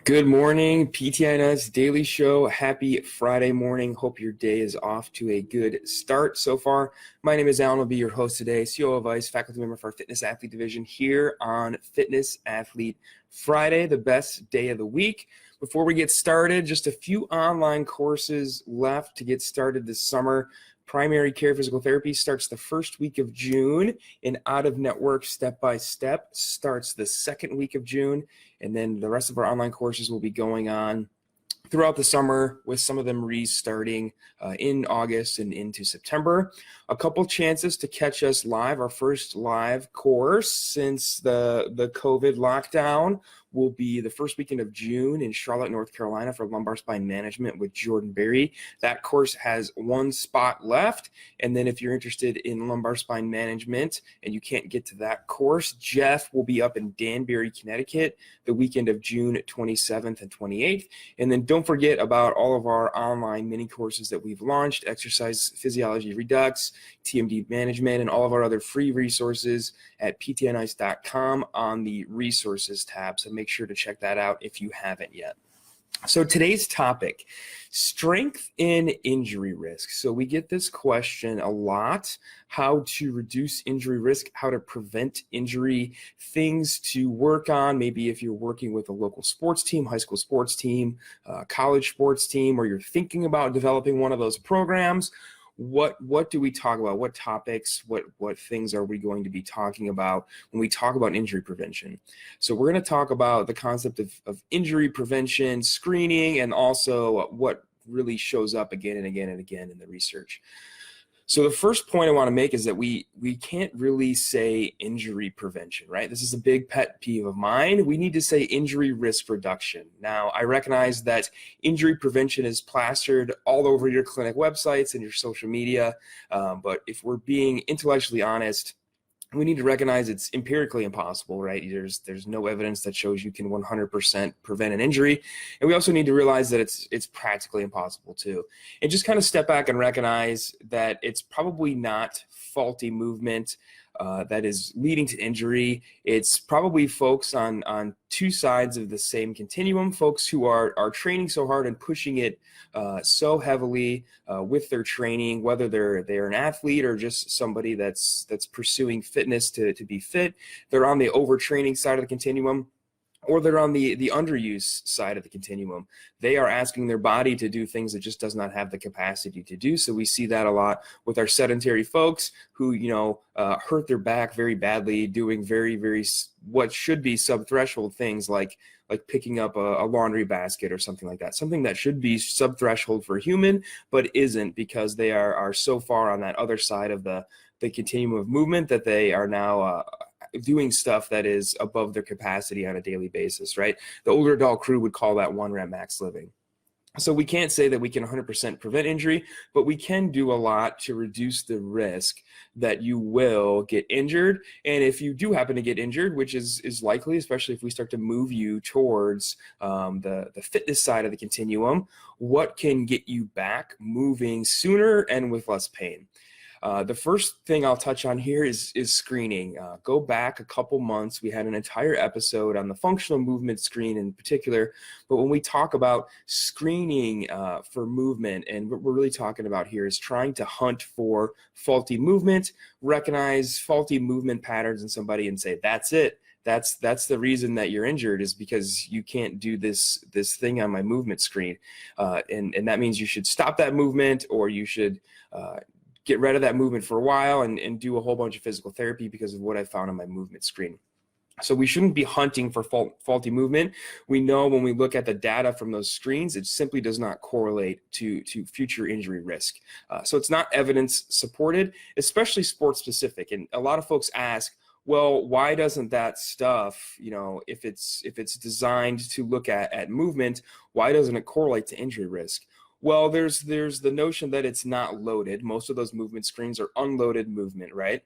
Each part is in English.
Good morning, PTNS Daily Show. Happy Friday morning. Hope your day is off to a good start so far. My name is Alan. I'll be your host today, CEO of Vice, faculty member for our Fitness Athlete Division here on Fitness Athlete Friday, the best day of the week. Before we get started, just a few online courses left to get started this summer. Primary Care Physical Therapy starts the first week of June, and Out of Network Step by Step starts the second week of June. And then the rest of our online courses will be going on throughout the summer, with some of them restarting in August and into September. A couple chances to catch us live. Our first live course since the COVID lockdown will be the first weekend of June in Charlotte, North Carolina for lumbar spine management with Jordan Berry. That course has one spot left. And then if you're interested in lumbar spine management and you can't get to that course, Jeff will be up in Danbury, Connecticut the weekend of June 27th and 28th. And then don't forget about all of our online mini courses that we've launched: Exercise Physiology Redux, TMD Management, and all of our other free resources at ptnice.com on the resources tab. So make sure to check that out if you haven't yet. So today's topic, strength and injury risk. So we get this question a lot: how to reduce injury risk, how to prevent injury, things to work on. Maybe if you're working with a local sports team, high school sports team, college sports team, or you're thinking about developing one of those programs. What do we talk about? What topics, what things are we going to be talking about when we talk about injury prevention? So we're going to talk about the concept of injury prevention, screening, and also what really shows up again and again and again in the research. So the first point I want to make is that we can't really say injury prevention, right? This is a big pet peeve of mine. We need to say injury risk reduction. Now, I recognize that injury prevention is plastered all over your clinic websites and your social media, but if we're being intellectually honest, we need to recognize it's empirically impossible, right? There's no evidence that shows you can 100% prevent an injury. And we also need to realize that it's practically impossible too. And just kind of step back and recognize that it's probably not faulty movement that is leading to injury. It's probably folks on two sides of the same continuum, folks who are training so hard and pushing it so heavily with their training, whether they're an athlete or just somebody that's pursuing fitness to be fit. They're on the overtraining side of the continuum, or they're on the underuse side of the continuum. They are asking their body to do things it just does not have the capacity to do. So we see that a lot with our sedentary folks who, hurt their back very badly, doing very, very what should be sub-threshold things like picking up a laundry basket or something like that. Something that should be sub-threshold for a human, but isn't, because they are so far on that other side of the continuum of movement that they are now doing stuff that is above their capacity on a daily basis, right? The older adult crew would call that 1 rep max living. So we can't say that we can 100% prevent injury, but we can do a lot to reduce the risk that you will get injured. And if you do happen to get injured, which is likely, especially if we start to move you towards the fitness side of the continuum, what can get you back moving sooner and with less pain? The first thing I'll touch on here is screening. Go back a couple months. We had an entire episode on the functional movement screen in particular. But when we talk about screening for movement, and what we're really talking about here is trying to hunt for faulty movement, recognize faulty movement patterns in somebody and say, that's it. That's the reason that you're injured, is because you can't do this thing on my movement screen. And that means you should stop that movement, or you should get rid of that movement for a while and do a whole bunch of physical therapy because of what I found on my movement screen. So we shouldn't be hunting for faulty movement. We know when we look at the data from those screens, it simply does not correlate to future injury risk. So it's not evidence supported, especially sports specific. And a lot of folks ask, well, why doesn't that stuff, if it's designed to look at movement, why doesn't it correlate to injury risk? Well, there's the notion that it's not loaded. Most of those movement screens are unloaded movement, right?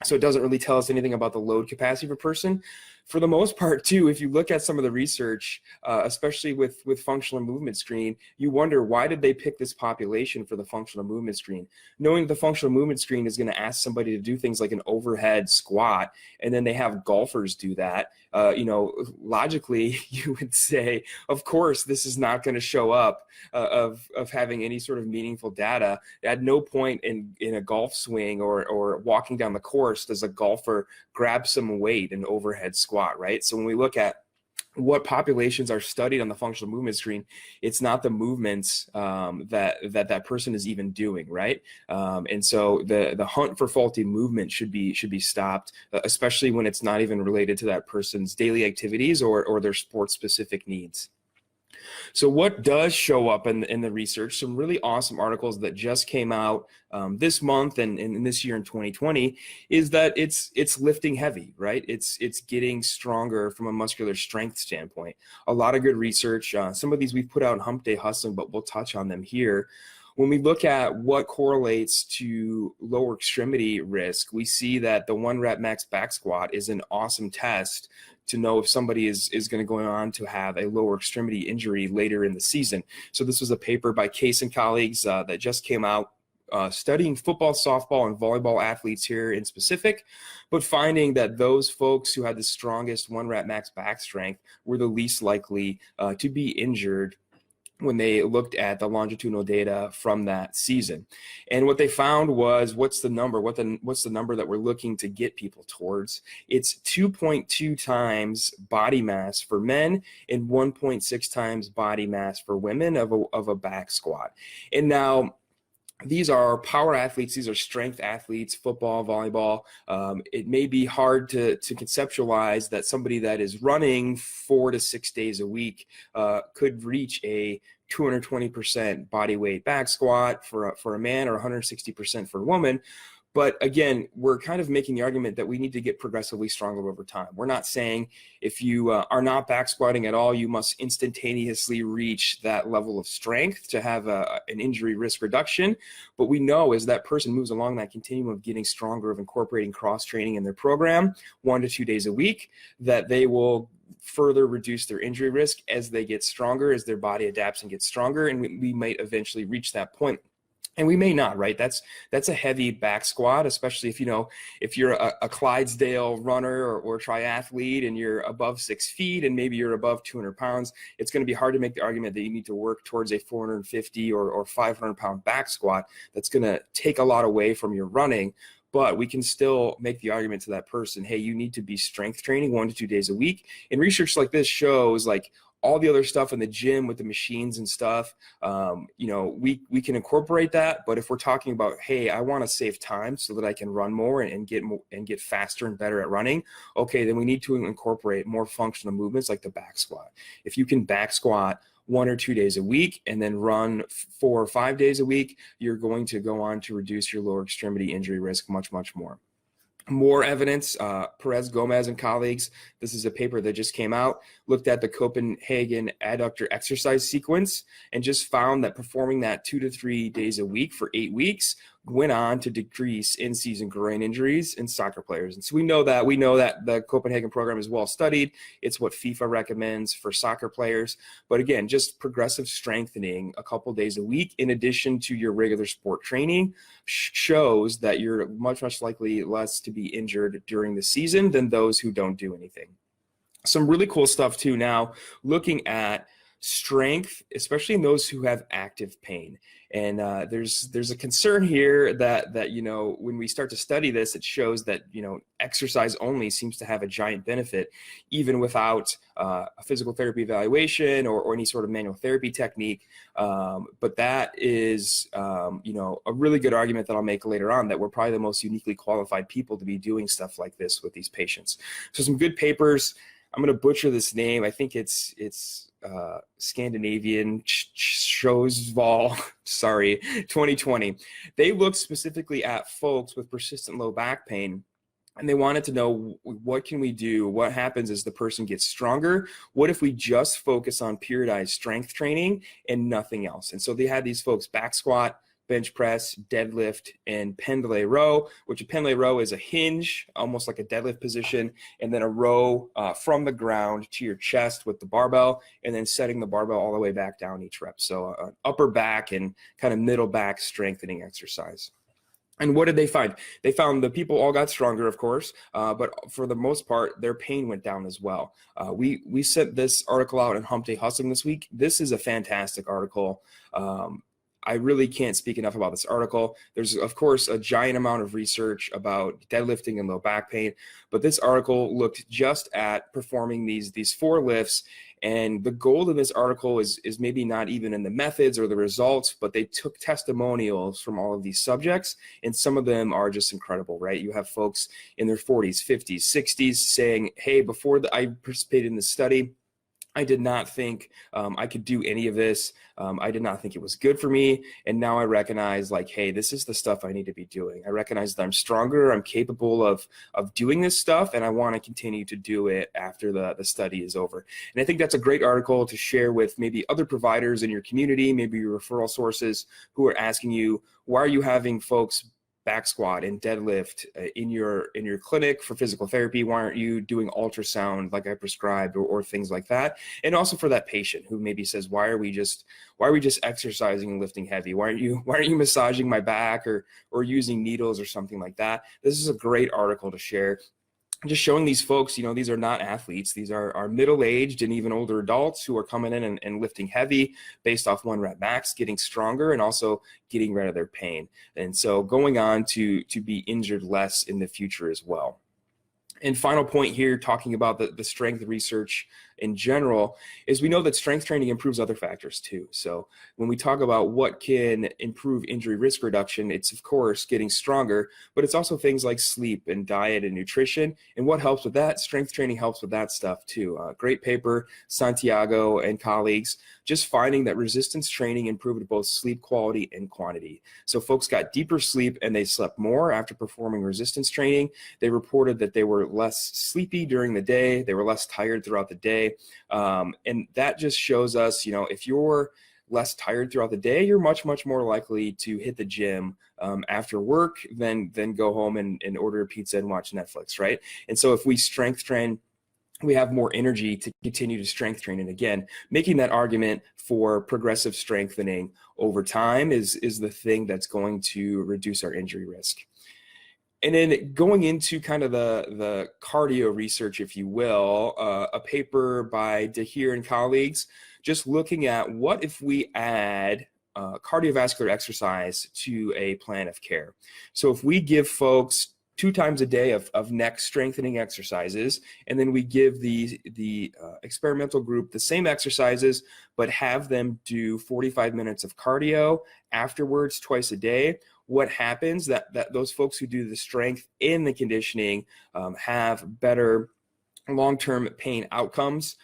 So it doesn't really tell us anything about the load capacity of a person. for the most part too, if you look at some of the research, especially with functional movement screen, you wonder, why did they pick this population for the functional movement screen? Knowing the functional movement screen is going to ask somebody to do things like an overhead squat, and then they have golfers do that. Logically, you would say, of course, this is not going to show up of having any sort of meaningful data. At no point in a golf swing or walking down the course does a golfer grab some weight and overhead squat, right? So when we look at what populations are studied on the functional movement screen, it's not the movements that person is even doing, right? And so the hunt for faulty movement should be stopped, especially when it's not even related to that person's daily activities or their sport specific needs. So what does show up in the research, some really awesome articles that just came out this month and this year in 2020, is that it's lifting heavy, right? It's getting stronger from a muscular strength standpoint. A lot of good research. Some of these we've put out in Hump Day Hustling, but we'll touch on them here. When we look at what correlates to lower extremity risk, we see that the 1 rep max back squat is an awesome test to know if somebody is going to go on to have a lower extremity injury later in the season. So this was a paper by Case and colleagues that just came out, studying football, softball, and volleyball athletes here in specific, but finding that those folks who had the strongest 1 rep max back strength were the least likely to be injured when they looked at the longitudinal data from that season. And what they found was, what's the number that we're looking to get people towards? It's 2.2 times body mass for men and 1.6 times body mass for women of a back squat. And now, these are power athletes, these are strength athletes, football, volleyball. It may be hard to conceptualize that somebody that is running 4 to 6 days a week could reach a 220% body weight back squat for a man, or 160% for a woman. But again, we're kind of making the argument that we need to get progressively stronger over time. We're not saying if you are not back squatting at all, you must instantaneously reach that level of strength to have an injury risk reduction. But we know as that person moves along that continuum of getting stronger, of incorporating cross training in their program 1 to 2 days a week, that they will further reduce their injury risk as they get stronger, as their body adapts and gets stronger. And we might eventually reach that point. And we may not, right? That's a heavy back squat, especially if you're a Clydesdale runner or triathlete and you're above 6 feet and maybe you're above 200 pounds. It's going to be hard to make the argument that you need to work towards a 450 or 500 pound back squat. That's going to take a lot away from your running. But we can still make the argument to that person, hey, you need to be strength training 1 to 2 days a week. And research like this shows, like, all the other stuff in the gym with the machines and stuff, we can incorporate that. But if we're talking about, hey, I want to save time so that I can run more and get faster and better at running, okay, then we need to incorporate more functional movements like the back squat. If you can back squat 1 or 2 days a week and then run 4 or 5 days a week, you're going to go on to reduce your lower extremity injury risk much, much more. More evidence, Perez Gomez and colleagues, this is a paper that just came out, looked at the Copenhagen adductor exercise sequence and just found that performing that 2 to 3 days a week for 8 weeks went on to decrease in-season groin injuries in soccer players. And so we know that the Copenhagen program is well studied. It's what FIFA recommends for soccer players. But again, just progressive strengthening a couple days a week in addition to your regular sport training shows that you're much, much likely less to be injured during the season than those who don't do anything. Some really cool stuff too now, looking at strength, especially in those who have active pain. And there's a concern here that when we start to study this, it shows that exercise only seems to have a giant benefit, even without a physical therapy evaluation or any sort of manual therapy technique. But that is a really good argument that I'll make later on, that we're probably the most uniquely qualified people to be doing stuff like this with these patients. So some good papers. I'm going to butcher this name. I think it's Scandinavian Sjosvold, 2020. They looked specifically at folks with persistent low back pain, and they wanted to know, what can we do? What happens as the person gets stronger? What if we just focus on periodized strength training and nothing else? And so they had these folks back squat bench press, deadlift, and pendlay row, which a pendlay row is a hinge, almost like a deadlift position, and then a row from the ground to your chest with the barbell, and then setting the barbell all the way back down each rep. So upper back and kind of middle back strengthening exercise. And what did they find? They found the people all got stronger, of course, but for the most part, their pain went down as well. We sent this article out in Hump Day Hustling this week. This is a fantastic article. I really can't speak enough about this article. There's, of course, a giant amount of research about deadlifting and low back pain, but this article looked just at performing these 4 lifts. And the goal of this article is maybe not even in the methods or the results, but they took testimonials from all of these subjects, and some of them are just incredible, right? You have folks in their 40s, 50s, 60s saying, hey, before I participated in this study, I did not think I could do any of this. I did not think it was good for me. And now I recognize, like, hey, this is the stuff I need to be doing. I recognize that I'm stronger, I'm capable of doing this stuff, and I want to continue to do it after the study is over. And I think that's a great article to share with maybe other providers in your community, maybe your referral sources who are asking you, why are you having folks back squat and deadlift in your clinic for physical therapy? Why aren't you doing ultrasound like I prescribed, or things like that? And also for that patient who maybe says, why are we just exercising and lifting heavy? Why aren't you massaging my back or using needles or something like that? This is a great article to share. Just showing these folks, these are not athletes. These are middle-aged and even older adults who are coming in and lifting heavy based off 1 rep max, getting stronger, and also getting rid of their pain. And so going on to be injured less in the future as well. And final point here, talking about the strength research in general, is we know that strength training improves other factors too. So when we talk about what can improve injury risk reduction, it's of course getting stronger, but it's also things like sleep and diet and nutrition. And what helps with that? Strength training helps with that stuff too. Great paper, Santiago and colleagues, just finding that resistance training improved both sleep quality and quantity. So folks got deeper sleep and they slept more after performing resistance training. They reported that they were less sleepy during the day. They were less tired throughout the day. And that just shows us, if you're less tired throughout the day, you're much, much more likely to hit the gym after work than go home and order a pizza and watch Netflix, right? And so if we strength train, we have more energy to continue to strength train. And again, making that argument for progressive strengthening over time is the thing that's going to reduce our injury risk. And then going into kind of the cardio research, if you will, a paper by Dahir and colleagues, just looking at what if we add cardiovascular exercise to a plan of care. So if we give folks 2 times a day of neck strengthening exercises, and then we give the experimental group the same exercises, but have them do 45 minutes of cardio afterwards twice a day, what happens that those folks who do the strength and the conditioning have better long-term pain outcomes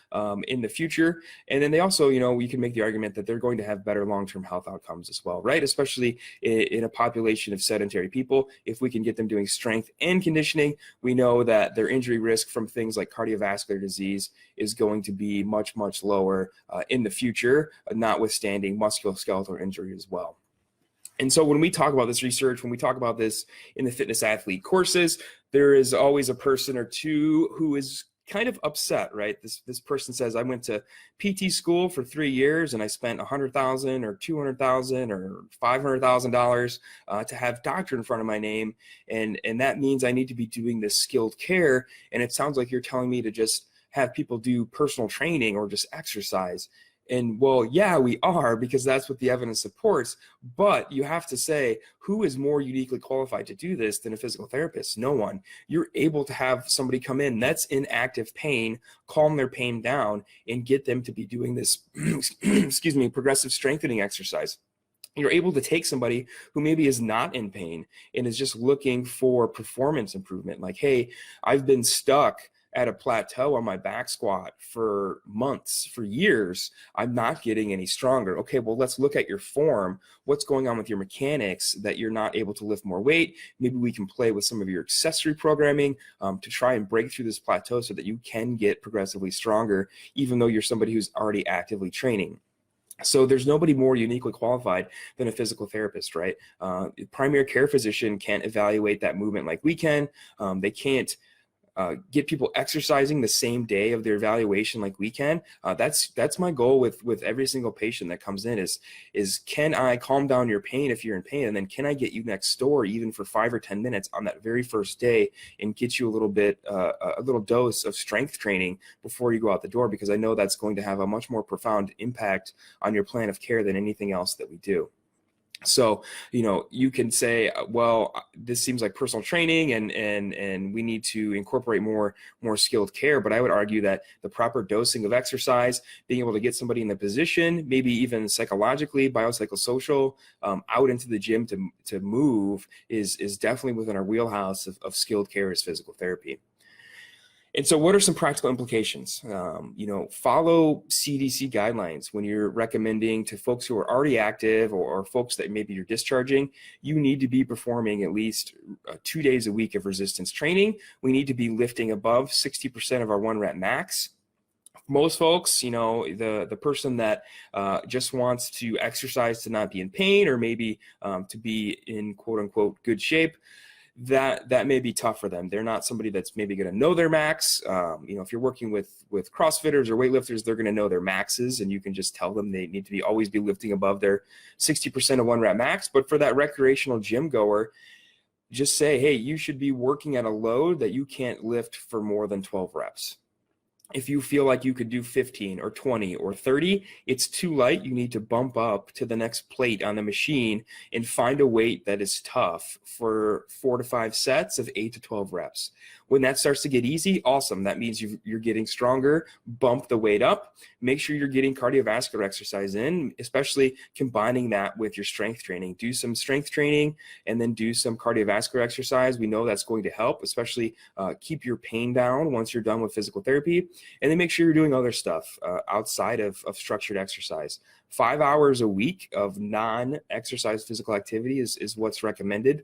in the future. And then they also, we can make the argument that they're going to have better long-term health outcomes as well, right? Especially in a population of sedentary people. If we can get them doing strength and conditioning, we know that their injury risk from things like cardiovascular disease is going to be much, much lower in the future, notwithstanding musculoskeletal injury as well. And so when we talk about this research, when we talk about this in the fitness athlete courses, there is always a person or two who is kind of upset, right? This person says, I went to PT school for 3 years and I spent $100,000 or $200,000 or $500,000 to have doctor in front of my name. And that means I need to be doing this skilled care. And it sounds like you're telling me to just have people do personal training or just exercise. And well, yeah, we are, because that's what the evidence supports. But you have to say, who is more uniquely qualified to do this than a physical therapist? No one. You're able to have somebody come in that's in active pain, calm their pain down, and get them to be doing this, excuse me, progressive strengthening exercise. You're able to take somebody who maybe is not in pain and is just looking for performance improvement. Like, hey, I've been stuck at a plateau on my back squat for months, for years. I'm not getting any stronger. Okay, well, let's look at your form. What's going on with your mechanics that you're not able to lift more weight? Maybe we can play with some of your accessory programming to try and break through this plateau so that you can get progressively stronger, even though you're somebody who's already actively training. So there's nobody more uniquely qualified than a physical therapist, right? Primary care physician can't evaluate that movement like we can. They can't get people exercising the same day of their evaluation like we can. That's my goal with every single patient that comes in is can I calm down your pain if you're in pain, and then can I get you next door even for 5 or 10 minutes on that very first day and get you a little dose of strength training before you go out the door, because I know that's going to have a much more profound impact on your plan of care than anything else that we do. So, you can say, well, this seems like personal training and we need to incorporate more skilled care. But I would argue that the proper dosing of exercise, being able to get somebody in the position, maybe even psychologically, biopsychosocial, out into the gym to move is definitely within our wheelhouse of skilled care as physical therapy. And so what are some practical implications? Follow CDC guidelines when you're recommending to folks who are already active or folks that maybe you're discharging. You need to be performing at least 2 days a week of resistance training. We need to be lifting above 60% of our 1 rep max. Most folks, the person that just wants to exercise to not be in pain, or maybe to be in quote unquote good shape, that may be tough for them. They're not somebody that's maybe going to know their max. If you're working with CrossFitters or weightlifters, they're going to know their maxes, and you can just tell them they need to always be lifting above their 60% of 1 rep max. But for that recreational gym goer, just say, hey, you should be working at a load that you can't lift for more than 12 reps. If you feel like you could do 15 or 20 or 30, it's too light. You need to bump up to the next plate on the machine and find a weight that is tough for 4 to 5 sets of 8 to 12 reps. When that starts to get easy, awesome. That means you're getting stronger. Bump the weight up. Make sure you're getting cardiovascular exercise in, especially combining that with your strength training. Do some strength training and then do some cardiovascular exercise. We know that's going to help, especially keep your pain down once you're done with physical therapy. And then make sure you're doing other stuff outside of structured exercise. 5 hours a week of non-exercise physical activity is what's recommended.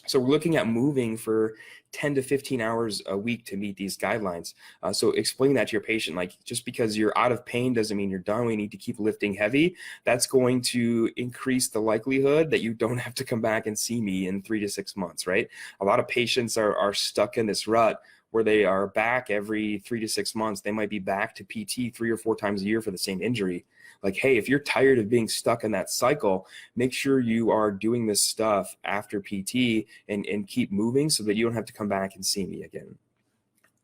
So we're looking at moving for 10 to 15 hours a week to meet these guidelines. So explain that to your patient, like just because you're out of pain doesn't mean you're done. We need to keep lifting heavy. That's going to increase the likelihood that you don't have to come back and see me in 3 to 6 months, right? A lot of patients are stuck in this rut where they are back every 3 to 6 months. They might be back to PT 3 or 4 times a year for the same injury. Like, hey, if you're tired of being stuck in that cycle, make sure you are doing this stuff after PT and keep moving so that you don't have to come back and see me again.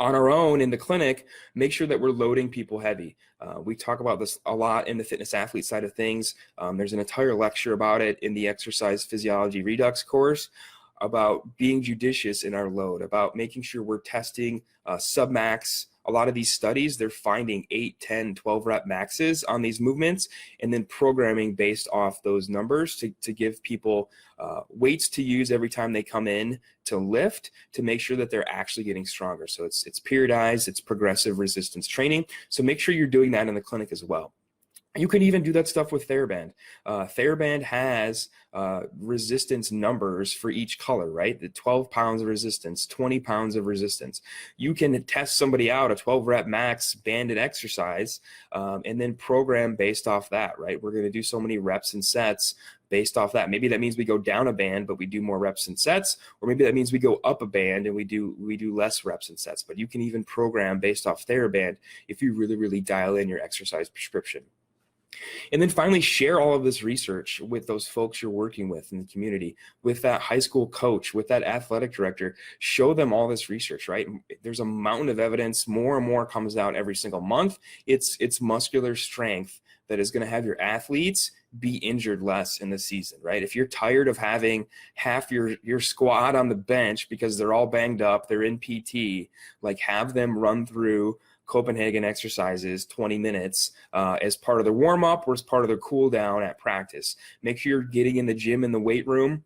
On our own in the clinic, make sure that we're loading people heavy. We talk about this a lot in the fitness athlete side of things. There's an entire lecture about it in the exercise physiology redux course, about being judicious in our load, about making sure we're testing submax. A lot of these studies, they're finding 8, 10, 12 rep maxes on these movements and then programming based off those numbers to give people weights to use every time they come in to lift to make sure that they're actually getting stronger. So it's periodized, it's progressive resistance training. So make sure you're doing that in the clinic as well. You can even do that stuff with TheraBand. TheraBand has resistance numbers for each color, right? The 12 pounds of resistance, 20 pounds of resistance. You can test somebody out a 12 rep max banded exercise and then program based off that, right? We're going to do so many reps and sets based off that. Maybe that means we go down a band, but we do more reps and sets, or maybe that means we go up a band and we do less reps and sets. But you can even program based off TheraBand if you really, really dial in your exercise prescription. And then finally, share all of this research with those folks you're working with in the community, with that high school coach, with that athletic director. Show them all this research, right? There's a mountain of evidence. More and more comes out every single month. It's muscular strength that is going to have your athletes be injured less in the season, right? If you're tired of having half your squad on the bench because they're all banged up, they're in PT, like have them run through Copenhagen exercises 20 minutes as part of their warm-up or as part of their cool down at practice. Make sure you're getting in the gym in the weight room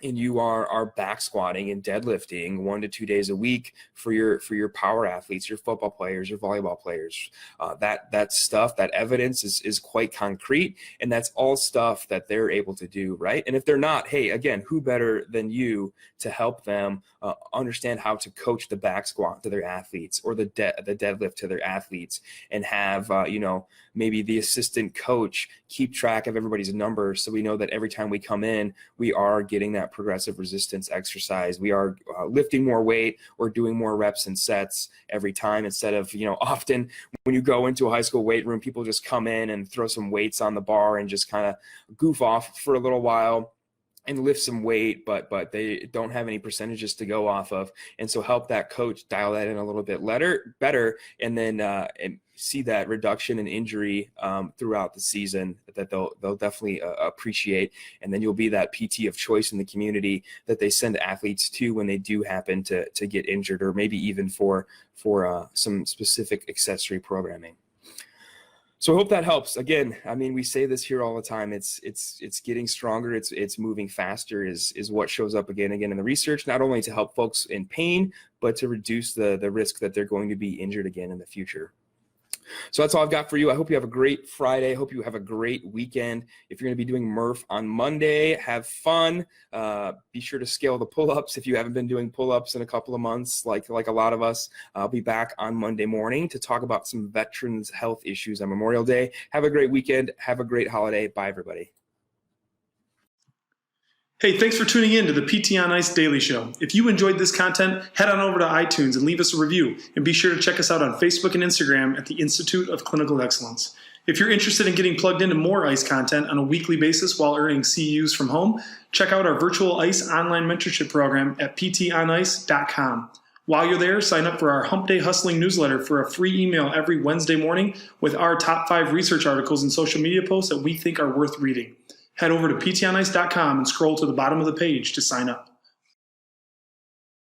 and you are back squatting and deadlifting 1 to 2 days a week for your power athletes, your football players, your volleyball players, that stuff, that evidence is quite concrete, and that's all stuff that they're able to do, right? And if they're not, hey, again, who better than you to help them understand how to coach the back squat to their athletes, or the deadlift to their athletes, and have maybe the assistant coach keep track of everybody's numbers, so we know that every time we come in, we are getting that progressive resistance exercise. We are lifting more weight or doing more reps and sets every time, instead of, often when you go into a high school weight room, people just come in and throw some weights on the bar and just kind of goof off for a little while and lift some weight, but they don't have any percentages to go off of. And so help that coach dial that in a little bit better, and then and see that reduction in injury throughout the season that they'll definitely appreciate. And then you'll be that PT of choice in the community that they send athletes to when they do happen to get injured, or maybe even for some specific accessory programming. So I hope that helps. Again, I mean, we say this here all the time. It's getting stronger. It's moving faster is what shows up again in the research, not only to help folks in pain, but to reduce the risk that they're going to be injured again in the future. So that's all I've got for you. I hope you have a great Friday. I hope you have a great weekend. If you're going to be doing Murph on Monday, have fun. Be sure to scale the pull-ups if you haven't been doing pull-ups in a couple of months, like a lot of us. I'll be back on Monday morning to talk about some veterans' health issues on Memorial Day. Have a great weekend. Have a great holiday. Bye, everybody. Hey, thanks for tuning in to the PT on Ice Daily Show. If you enjoyed this content, head on over to iTunes and leave us a review. And be sure to check us out on Facebook and Instagram at the Institute of Clinical Excellence. If you're interested in getting plugged into more ICE content on a weekly basis while earning CEUs from home, check out our virtual ICE online mentorship program at ptonice.com. While you're there, sign up for our Hump Day Hustling newsletter for a free email every Wednesday morning with our top 5 research articles and social media posts that we think are worth reading. Head over to ptonice.com and scroll to the bottom of the page to sign up.